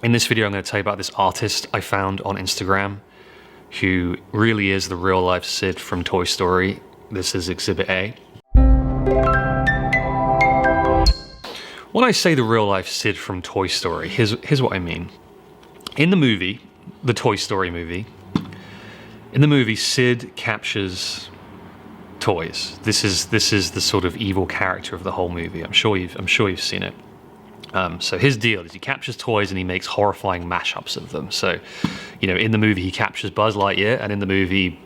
In this video, I'm going to tell you about this artist I found on Instagram who really is the real life Sid from Toy Story. This is Exhibit A. When I say the real life Sid from Toy Story, here's what I mean. In the movie, the Toy Story movie, Sid captures toys. This is the sort of evil character of the whole movie. I'm sure you've seen it. So his deal is he captures toys and he makes horrifying mashups of them. So, you know, in the movie he captures Buzz Lightyear, and in the movie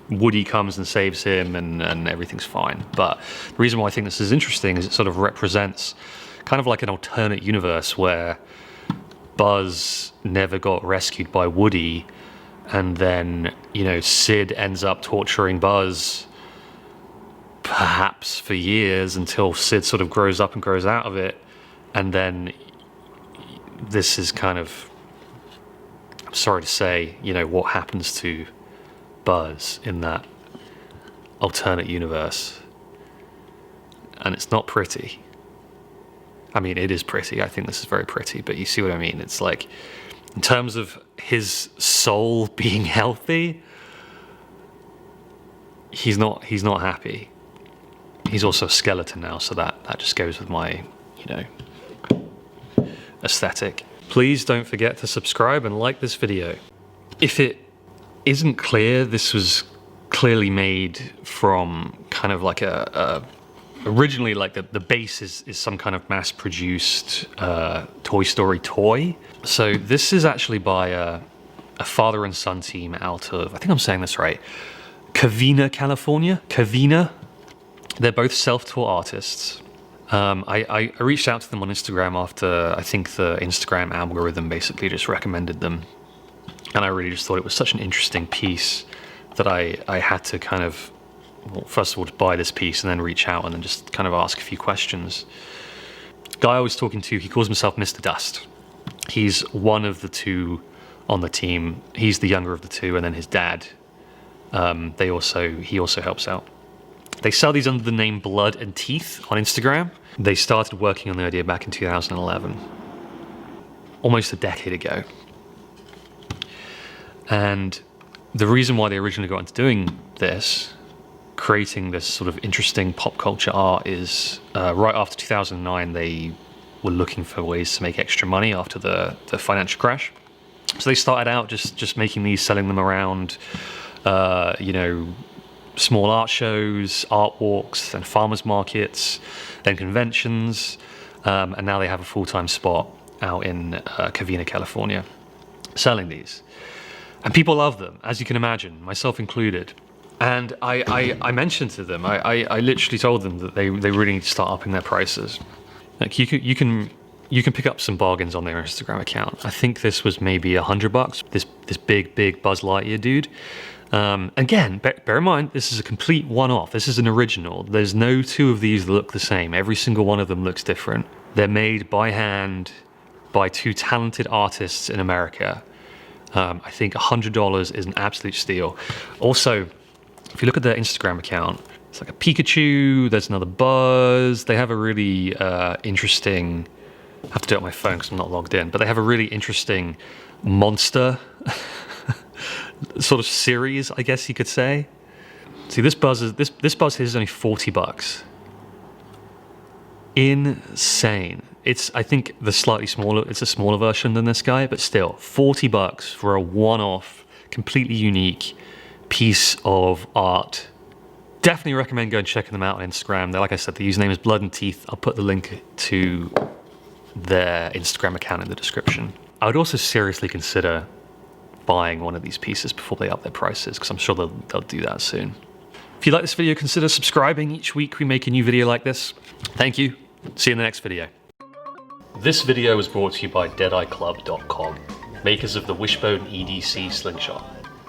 Woody comes and saves him, and everything's fine. But the reason why I think this is interesting is it sort of represents kind of like an alternate universe where Buzz never got rescued by Woody, and then, you know, Sid ends up torturing Buzz perhaps for years until Sid sort of grows up and grows out of it. And then this is kind of, I'm sorry to say, you know, what happens to Buzz in that alternate universe. And it's not pretty. I mean, it is pretty. I think this is very pretty, but you see what I mean? It's like, in terms of his soul being healthy, he's not happy. He's also a skeleton now, so that just goes with my, you know, aesthetic. Please don't forget to subscribe and like this video. If it isn't clear, this was clearly made from kind of like originally like the base is some kind of mass-produced Toy Story toy. So this is actually by a father and son team out of, I think I'm saying this right, Covina, California. Covina. They're both self-taught artists. I reached out to them on Instagram after I think the Instagram algorithm basically just recommended them. And I really just thought it was such an interesting piece that I had to kind of, well, first of all, to buy this piece and then reach out and then just kind of ask a few questions. The guy I was talking to, he calls himself Mr. Dust. He's one of the two on the team. He's the younger of the two, and then his dad, he also helps out. They sell these under the name Blood and Teeth on Instagram. They started working on the idea back in 2011, almost a decade ago. And the reason why they originally got into doing this, creating this sort of interesting pop culture art, is right after 2009, they were looking for ways to make extra money after the financial crash. So they started out just making these, selling them around, you know, small art shows, art walks, and farmers markets, then conventions, and now they have a full-time spot out in Covina, California, selling these. And people love them, as you can imagine, myself included. And I mentioned to them, I literally told them that they really need to start upping their prices. Like you can pick up some bargains on their Instagram account. I think this was maybe $100. This big Buzz Lightyear dude. Again, bear in mind, this is a complete one-off. This is an original. There's no two of these that look the same. Every single one of them looks different. They're made by hand by two talented artists in America. I think $100 is an absolute steal. Also, if you look at their Instagram account, it's like a Pikachu, there's another Buzz. They have a really interesting, I have to do it on my phone because I'm not logged in, but they have a really interesting monster sort of series, I guess you could say. See, this Buzz here is only $40. Insane. It's, I think, it's a smaller version than this guy, but still, $40 for a one-off, completely unique piece of art. Definitely recommend going and checking them out on Instagram. Like I said, the username is Blood and Teeth. I'll put the link to their Instagram account in the description. I would also seriously consider buying one of these pieces before they up their prices, because I'm sure they'll do that soon. If you like this video, consider subscribing. Each week we make a new video like this. Thank you. See you in the next video. This video was brought to you by DeadeyeClub.com, makers of the Wishbone EDC slingshot.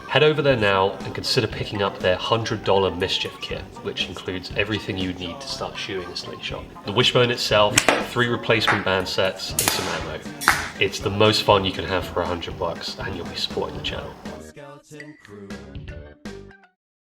Head over there now and consider picking up their $100 Mischief Kit, which includes everything you would need to start shooting a slingshot. The Wishbone itself, 3 replacement band sets, and some ammo. It's the most fun you can have for $100, and you'll be supporting the channel.